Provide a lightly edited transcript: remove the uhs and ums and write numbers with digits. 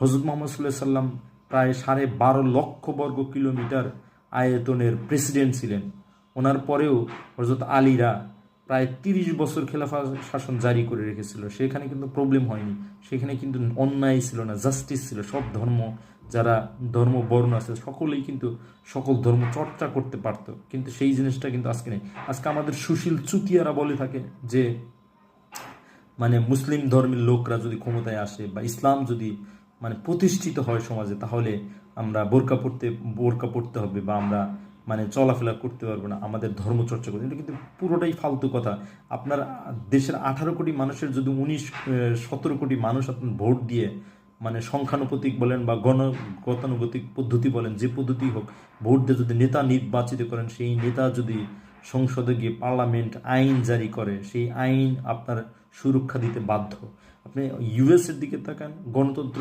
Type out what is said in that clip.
হযরত মুহাম্মদ সাল্লাল্লাহু আলাইহি সাল্লাম প্রায় 12.5 লক্ষ বর্গ কিলোমিটার আয়তনের প্রেসিডেন্ট ছিলেন। ওনার পরেও হযরত আলীরা প্রায় 30 বছর খেলাফা শাসন জারি করে রেখেছিল। সেখানে কিন্তু প্রবলেম হয়নি, সেখানে কিন্তু অন্যায় ছিল না, জাস্টিস ছিল। সব ধর্ম, যারা ধর্ম বর্ণ আছে সকলেই কিন্তু সকল ধর্ম চর্চা করতে পারতো, কিন্তু সেই জিনিসটা কিন্তু আজকে নেই। আজকে আমাদের সুশীল চুতিয়ারা বলে থাকে যে মানে মুসলিম ধর্মের লোকরা যদি ক্ষমতায় আসে বা ইসলাম যদি মানে প্রতিষ্ঠিত হয় সমাজে, তাহলে আমরা বোরকা পড়তে হবে বা আমরা মানে চলাফেরা করতে পারবো না, আমাদের ধর্ম চর্চা করতে। এটা কিন্তু পুরোটাই ফালতু কথা। আপনার দেশের 18 কোটি মানুষের যদি 17 কোটি মানুষ আপনার ভোট দিয়ে মানে সংখ্যানুপাতিক বলেন বা গতানুগতিক পদ্ধতি বলেন, যে পদ্ধতি হোক, ভোট দিয়ে যদি নেতা নির্বাচিত করেন, সেই নেতা যদি সংসদে গিয়ে পার্লামেন্ট আইন জারি করে, সেই আইন আপনার সুরক্ষা দিতে বাধ্য। আপনি ইউএস এর দিকে তাকান, গণতন্ত্র